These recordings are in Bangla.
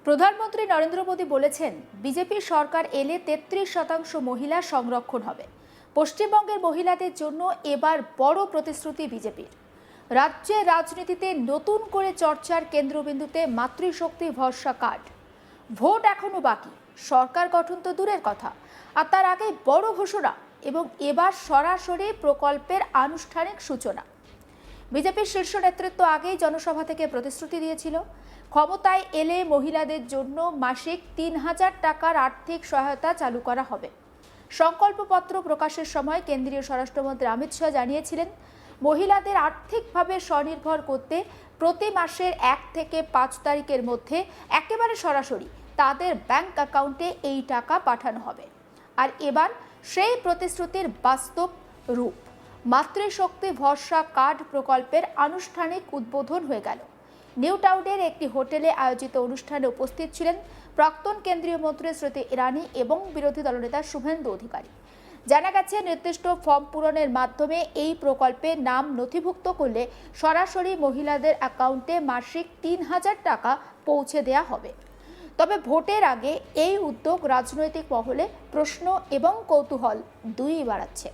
প্রধানমন্ত্রী নরেন্দ্র মোদী বলেছেন, বিজেপি সরকার এলে ৩৩% মহিলা সংরক্ষণ হবে। পশ্চিমবঙ্গের মহিলাদের জন্য এবার বড় প্রতিশ্রুতি বিজেপির। রাজ্যের রাজনীতিতে নতুন করে চর্চার কেন্দ্রবিন্দুতে মাতৃশক্তি ভরসা কার্ড। ভোট এখনো বাকি, সরকার গঠন তো দূরের কথা, আর তার আগে বড় ঘোষণা এবং এবার সরাসরি প্রকল্পের আনুষ্ঠানিক সূচনা। বিজেপির শীর্ষ নেতৃত্ব আগেই জনসভা থেকে প্রতিশ্রুতি দিয়েছিল, ক্ষমতায় এলে মহিলাদের জন্য মাসিক ৩,০০০ টাকার আর্থিক সহায়তা চালু করা হবে। সংকল্পপত্র প্রকাশের সময় কেন্দ্রীয় স্বরাষ্ট্রমন্ত্রী অমিত শাহ জানিয়েছিলেন, মহিলাদের আর্থিকভাবে স্বনির্ভর করতে প্রতি মাসের ১ থেকে ৫ তারিখের মধ্যে একেবারে সরাসরি তাদের ব্যাংক অ্যাকাউন্টে এই টাকা পাঠানো হবে। আর এবার সেই প্রতিশ্রুতির বাস্তব রূপ। মাতৃশক্তি ভরসা কার্ড প্রকল্পের আনুষ্ঠানিক উদ্বোধন হয়ে গেল। নিউ টাউনের একটি হোটেলে আয়োজিত অনুষ্ঠানে উপস্থিত ছিলেন প্রাক্তন কেন্দ্রীয় মন্ত্রী স্মৃতি ইরানি এবং বিরোধী দলনেতা শুভেন্দু অধিকারী। জানা গেছে, নির্দিষ্ট ফর্ম পূরণের মাধ্যমে এই প্রকল্পে নাম নথিভুক্ত করলে সরাসরি মহিলাদের অ্যাকাউন্টে মাসিক ৩,০০০ টাকা পৌঁছে দেওয়া হবে। তবে ভোটের আগে এই উদ্যোগ রাজনৈতিক মহলে প্রশ্ন এবং কৌতূহল দুইই বাড়াচ্ছে।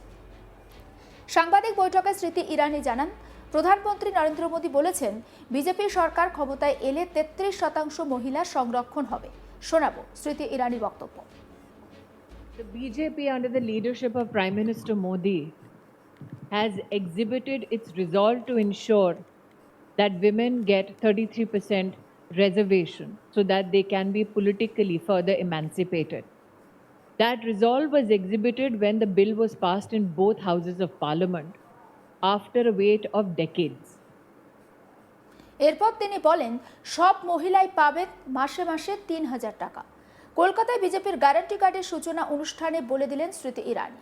সাংবাদিক বৈঠকে স্মৃতি ইরানি জানান, প্রধানমন্ত্রী নরেন্দ্র মোদী বলেছেন, বিজেপি সরকার ক্ষমতায় এলে ৩৩% মহিলা সংরক্ষণ হবে। শোনাবো স্মৃতি ইরানির বক্তব্য। The BJP under the leadership of Prime Minister Modi has exhibited its resolve to ensure that women get 33% reservation so that they can be politically further emancipated. That resolve was exhibited when the bill was passed in both houses of parliament after a wait of decades. এরপর তিনি বলেন, সব মহিলাই পাবেন মাসে মাসে ৩,০০০ টাকা। কলকাতায় বিজেপির গ্যারান্টি কার্ডের সূচনা অনুষ্ঠানে বলে দিলেন স্মৃতি ইরানি।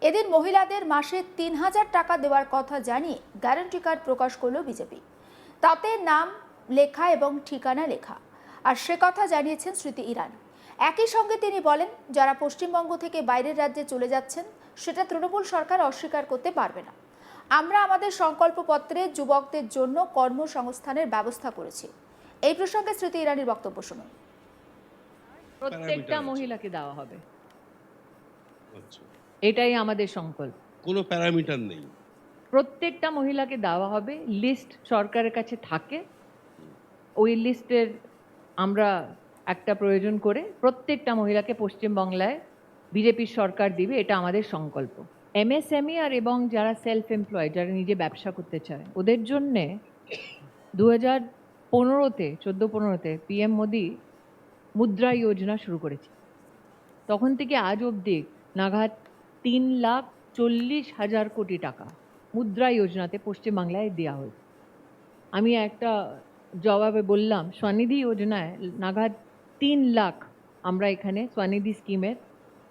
এদিন মহিলাদের মাসে ৩,০০০ টাকা দেওয়ার কথা জানিয়ে গ্যারান্টি কার্ড প্রকাশ করল বিজেপি। তাতে নাম লেখা এবং ঠিকানা লেখা, আর সে কথা জানিয়েছেন স্মৃতি ইরানি। একই সঙ্গে তিনি বলেন, যারা পশ্চিমবঙ্গ থেকে বাইরের রাজ্যে চলে যাচ্ছেন সেটা তৃণমূল সরকার অস্বীকার করতে পারবে না। আমরা আমাদের সংকল্পপত্রে যুবকদের জন্য কর্মসংস্থানের ব্যবস্থা করেছি। এই প্রসঙ্গে স্মৃতি ইরানির বক্তব্য শুনুন। প্রত্যেকটা মহিলাকে দেওয়া হবে, এটাই আমাদের সংকল্প। কোনো প্যারামিটার নেই, প্রত্যেকটা মহিলাকে দেওয়া হবে। লিস্ট সরকারের কাছে থাকে, ওই লিস্টের আমরা একটা প্রয়োজন করে প্রত্যেকটা মহিলাকে পশ্চিমবাংলায় বিজেপির সরকার দিবে, এটা আমাদের সংকল্প। এমএসএমই আর এবং যারা সেলফ এমপ্লয়েড, যারা নিজে ব্যবসা করতে চায়, ওদের জন্যে 2015-তে 14-15-তে পিএম মোদি মুদ্রা যোজনা শুরু করেছে। তখন থেকে আজ অবধি নাগাদ 3,40,000 কোটি টাকা মুদ্রা যোজনাতে পশ্চিমবাংলায় দেওয়া হয়েছে। আমি একটা জবাবে বললাম, স্বনিধি যোজনায় নাগাদ 3 লাখ আমরা এখানে স্বনিধি স্কিমের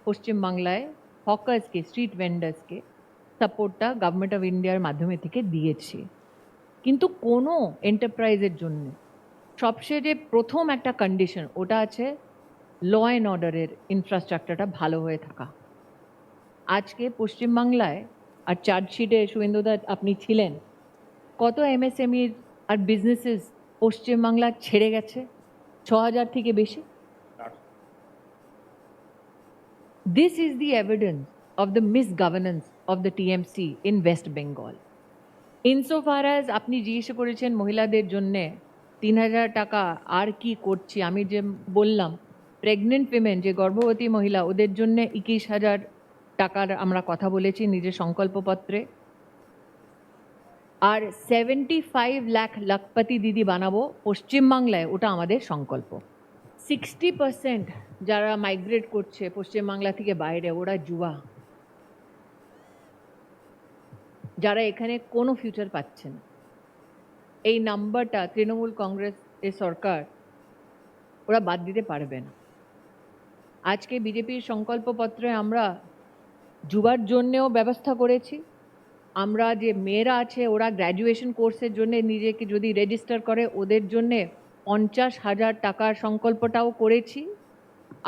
পশ্চিমবাংলায় হকার্সকে, স্ট্রিট ভেন্ডার্সকে সাপোর্টটা গভর্নমেন্ট অফ ইন্ডিয়ার মাধ্যমে থেকে দিয়েছি। কিন্তু কোনো এন্টারপ্রাইজের জন্য সবচেয়ে যে প্রথম একটা কন্ডিশন, ওটা আছে ল অ্যান্ড অর্ডারের ইনফ্রাস্ট্রাকচারটা ভালো হয়ে থাকা। আজকে পশ্চিমবাংলায়, আর চার্জশিটে শুভেন্দুদা আপনি ছিলেন, কত এমএসএমইর আর বিজনেসেস পশ্চিমবাংলা ছেড়ে গেছে? 6,000 থেকে বেশি। This is the evidence of the misgovernance of the TMC in West Bengal. Insofar as আপনি জিজ্ঞেস করেছেন মহিলাদের জন্যে 3,000 টাকা আর কি করছি, আমি যে বললাম প্রেগনেন্ট উইমেন, যে গর্ভবতী মহিলা, ওদের জন্য 21,000 টাকার আমরা কথা বলেছি নিজের সংকল্পপত্রে। আর 75 লাখ লাখপতি দিদি বানাবো পশ্চিমবাংলায়, ওটা আমাদের সংকল্প। 60% যারা মাইগ্রেট করছে পশ্চিমবাংলা থেকে বাইরে, ওরা যুবা, যারা এখানে কোনো ফিউচার পাচ্ছে না। এই নাম্বারটা তৃণমূল কংগ্রেস এর সরকার ওরা বাদ দিতে পারবে না। আজকে বিজেপির সংকল্পপত্রে আমরা যুবার জন্যেও ব্যবস্থা করেছি। আমরা যে মেয়েরা আছে, ওরা গ্র্যাজুয়েশন কোর্সের জন্য নিজেকে যদি রেজিস্টার করে, ওদের জন্যে 50,000 টাকার সংকল্পটাও করেছি।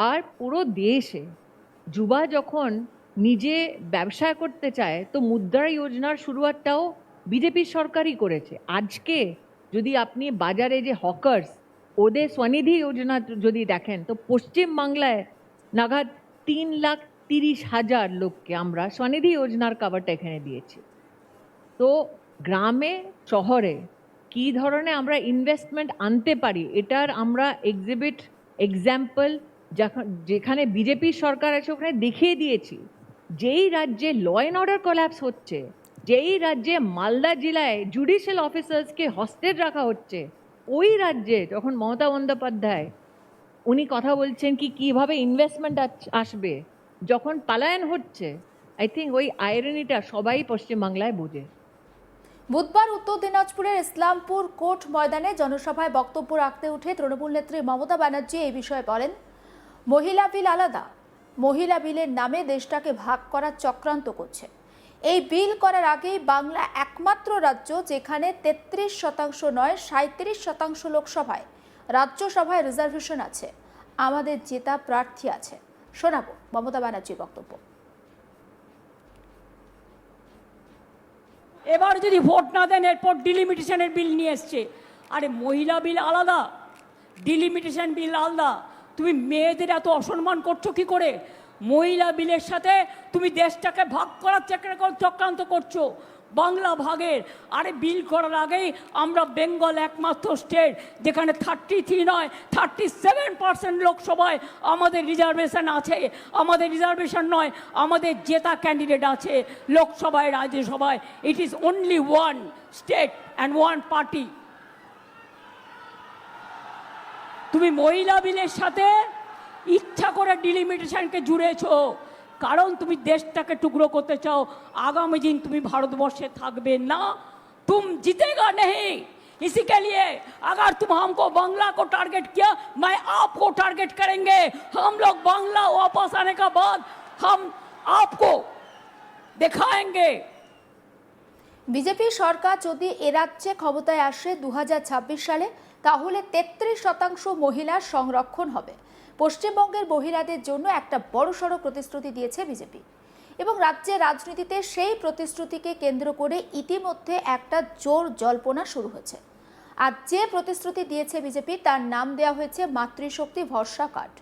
আর পুরো দেশে যুবা যখন নিজে ব্যবসা করতে চায়, তো মুদ্রা যোজনার শুরুয়াতটাও বিজেপির সরকারই করেছে। আজকে যদি আপনি বাজারে যে হকার্স ওদের স্বনিধি যোজনা যদি দেখেন তো পশ্চিমবাংলায় নাগাদ 3,30,000 লোককে আমরা স্বনিধি যোজনার কাভারটা এখানে দিয়েছি। তো গ্রামে শহরে কি ধরনের আমরা ইনভেস্টমেন্ট আনতে পারি এটার আমরা এক্সাম্পল যেখানে বিজেপি সরকার আছে ওখানে দেখিয়ে দিয়েছি। যেই রাজ্যে ল অ্যান্ড অর্ডার কোল্যাপস হচ্ছে, যেই রাজ্যে মালদা জেলায় জুডিশিয়াল অফিসার্সকে হস্টেজ রাখা হচ্ছে, ওই রাজ্যে যখন মমতা বন্দ্যোপাধ্যায় উনি কথা বলছেন কি কিভাবে ইনভেস্টমেন্ট আসবে, যখন পালায়ন হচ্ছে, আই থিঙ্ক ওই আইরনিটা সবাই পশ্চিমবাংলায় বোঝে। বুধবার উত্তর দিনাজপুরের ইসলামপুর কোর্ট ময়দানে জনসভায় বক্তব্য রাখতে উঠে তৃণমূল নেত্রী মমতা ব্যানার্জি এই বিষয়ে বলেন, মহিলা বিল আলাদা, মহিলা বিলের নামে দেশটাকে ভাগ করার চক্রান্ত করছে। এই বিল করার আগেই বাংলা একমাত্র রাজ্য যেখানে 33% নয় 37% লোকসভায় রাজ্যসভায় রিজার্ভেশন আছে। আমাদের জেতা প্রার্থী আছে। শোনাবো মমতা ব্যানার্জির বক্তব্য। এবার যদি ভোট না দেন এরপর ডিলিমিটেশনের বিল নিয়ে এসছে। আরে মহিলা বিল আলাদা, ডিলিমিটেশন বিল আলাদা। তুমি মেয়েদের এত অসম্মান করছো কি করে? মহিলা বিলের সাথে তুমি দেশটাকে ভাগ করার চক্রান্ত করছো, বাংলা ভাগের। আরে বিল করার আগেই আমরা বেঙ্গল একমাত্র স্টেট যেখানে 33 নয় 37% লোকসভায় আমাদের রিজার্ভেশন আছে। আমাদের রিজার্ভেশন নয়, আমাদের জেতা ক্যান্ডিডেট আছে লোকসভায়, রাজ্যসভায়। It is only one state and one party. তুমি মহিলা বিলের সাথে ইচ্ছা করে ডিলিমিটেশনকে জুড়েছো, কারণ তুমি দেশটাকে টুকরো করতে চাও। आगामी दिन তুমি ভারতবর্ষে থাকবে না, तुम जीतेगा नहीं। इसी के लिए अगर तुम हमको बांग्ला को टारगेट किया, मैं आपको टारगेट करेंगे। हम लोग बांग्ला वापस आने का बाद हम आपको दिखाएंगे। বিজেপি সরকার যদি এ রাজ্যে ক্ষমতায় আসে 2026 সালে, তাহলে 33% মহিলার সংরক্ষণ হবে। পশ্চিমবঙ্গের মহিলাদের জন্য একটা বড়সড় প্রতিশ্রুতি দিয়েছে বিজেপি এবং রাজ্যের রাজনীতিতে সেই প্রতিশ্রুতিকে কেন্দ্র করে ইতিমধ্যে একটা জোর জল্পনা শুরু হয়েছে। আর যে প্রতিশ্রুতি দিয়েছে বিজেপি তার নাম দেওয়া হয়েছে মাতৃশক্তি ভরসা কার্ড।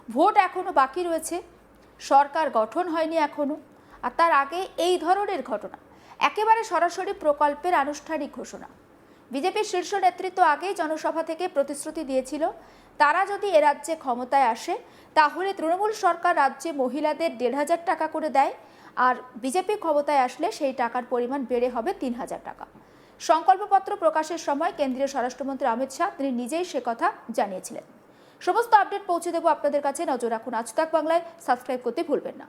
ভোট এখনো বাকি রয়েছে, সরকার গঠন হয়নি এখনো, আর তার আগে এই ধরনের ঘটনা, একেবারে সরাসরি প্রকল্পের আনুষ্ঠানিক ঘোষণা। বিজেপির শীর্ষ নেতৃত্ব আগেই জনসভা থেকে প্রতিশ্রুতি দিয়েছিল তারা যদি এ রাজ্যে ক্ষমতায় আসে তাহলে তৃণমূল সরকার রাজ্যে মহিলাদের 1,500 টাকা করে দেয়, আর বিজেপি ক্ষমতায় আসলে সেই টাকার পরিমাণ বেড়ে হবে 3,000 টাকা। সংকল্পপত্র প্রকাশের সময় কেন্দ্রীয় স্বরাষ্ট্রমন্ত্রী অমিত শাহ তিনি নিজেই সে কথা জানিয়েছিলেন। সমস্ত আপডেট পৌঁছে দেবো আপনাদের কাছে। নজর রাখুন আজ তাক বাংলায়, সাবস্ক্রাইব করতে ভুলবেন না।